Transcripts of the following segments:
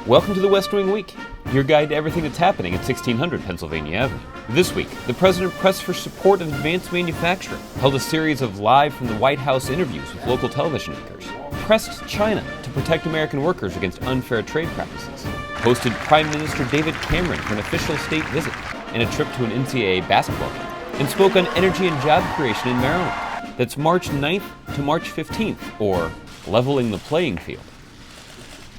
Welcome to the West Wing Week, your guide to everything that's happening at 1600 Pennsylvania Ave. This week, the president pressed for support of advanced manufacturing, held a series of live from the White House interviews with local television anchors, pressed China to protect American workers against unfair trade practices, hosted Prime Minister David Cameron for an official state visit and a trip to an NCAA basketball game, and spoke on energy and job creation in Maryland. That's March 9th to March 15th, or leveling the playing field.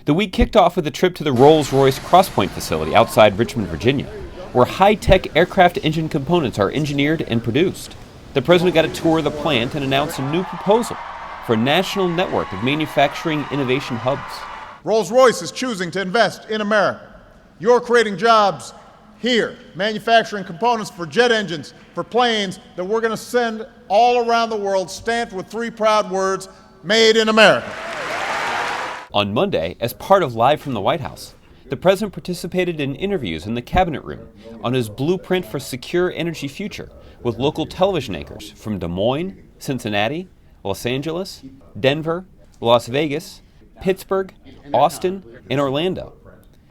The week kicked off with a trip to the Rolls-Royce Crosspoint facility outside Richmond, Virginia, where high-tech aircraft engine components are engineered and produced. The president got a tour of the plant and announced a new proposal for a national network of manufacturing innovation hubs. Rolls-Royce is choosing to invest in America. You're creating jobs here, manufacturing components for jet engines, for planes that we're going to send all around the world, stamped with three proud words, made in America. On Monday, as part of Live from the White House, the president participated in interviews in the cabinet room on his blueprint for secure energy future with local television anchors from Des Moines, Cincinnati, Los Angeles, Denver, Las Vegas, Pittsburgh, Austin, and Orlando.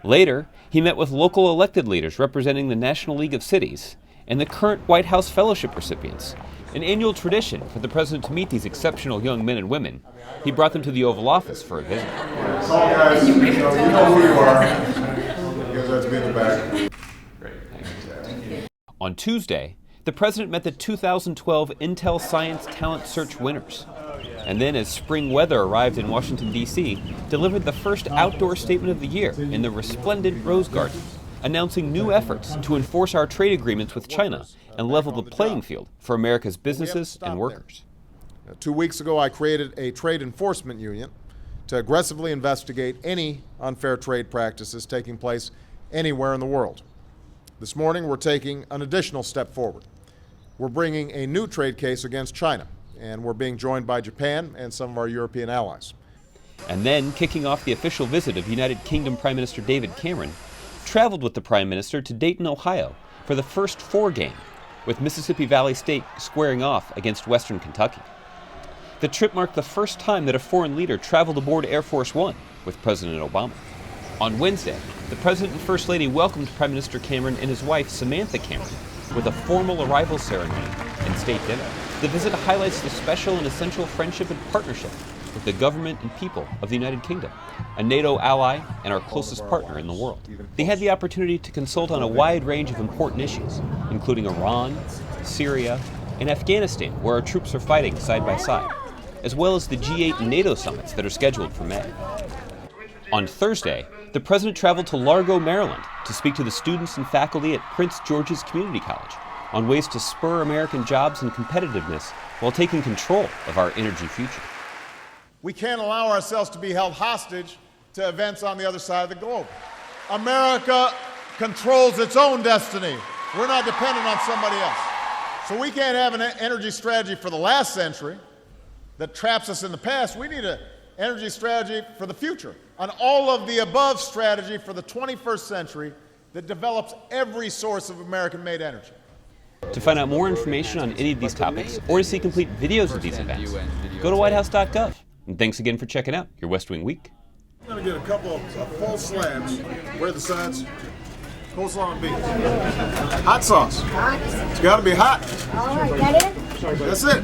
Later, he met with local elected leaders representing the National League of Cities and the current White House Fellowship recipients. An annual tradition for the president to meet these exceptional young men and women. He brought them to the Oval Office for a visit. So guys, you know who you are. You guys have to be in the back. Great. On Tuesday, the president met the 2012 Intel Science Talent Search winners. And then, as spring weather arrived in Washington, D.C., delivered the first outdoor statement of the year in the resplendent Rose Garden, announcing new efforts to enforce our trade agreements with China and level the playing field for America's businesses and workers. 2 weeks ago, I created a trade enforcement union to aggressively investigate any unfair trade practices taking place anywhere in the world. This morning, we're taking an additional step forward. We're bringing a new trade case against China, and we're being joined by Japan and some of our European allies. And then, kicking off the official visit of United Kingdom Prime Minister David Cameron, traveled with the Prime Minister to Dayton, Ohio for the first four game, with Mississippi Valley State squaring off against Western Kentucky. The trip marked the first time that a foreign leader traveled aboard Air Force One with President Obama. On Wednesday, the President and First Lady welcomed Prime Minister Cameron and his wife, Samantha Cameron, with a formal arrival ceremony and state dinner. The visit highlights the special and essential friendship and partnership with the government and people of the United Kingdom, a NATO ally and our closest partner in the world. They had the opportunity to consult on a wide range of important issues, including Iran, Syria, and Afghanistan, where our troops are fighting side by side, as well as the G8 and NATO summits that are scheduled for May. On Thursday, the president traveled to Largo, Maryland, to speak to the students and faculty at Prince George's Community College on ways to spur American jobs and competitiveness while taking control of our energy future. We can't allow ourselves to be held hostage to events on the other side of the globe. America controls its own destiny. We're not dependent on somebody else. So we can't have an energy strategy for the last century that traps us in the past. We need an energy strategy for the future, an all-of-the-above strategy for the 21st century that develops every source of American-made energy. To find out more information on any of these topics, or to see complete videos of these events, go to whitehouse.gov. And thanks again for checking out your West Wing Week. I'm going to get a couple of full slabs. Where are the sides? Coleslaw and beans. Hot sauce. It's got to be hot. All right, that it? That's it.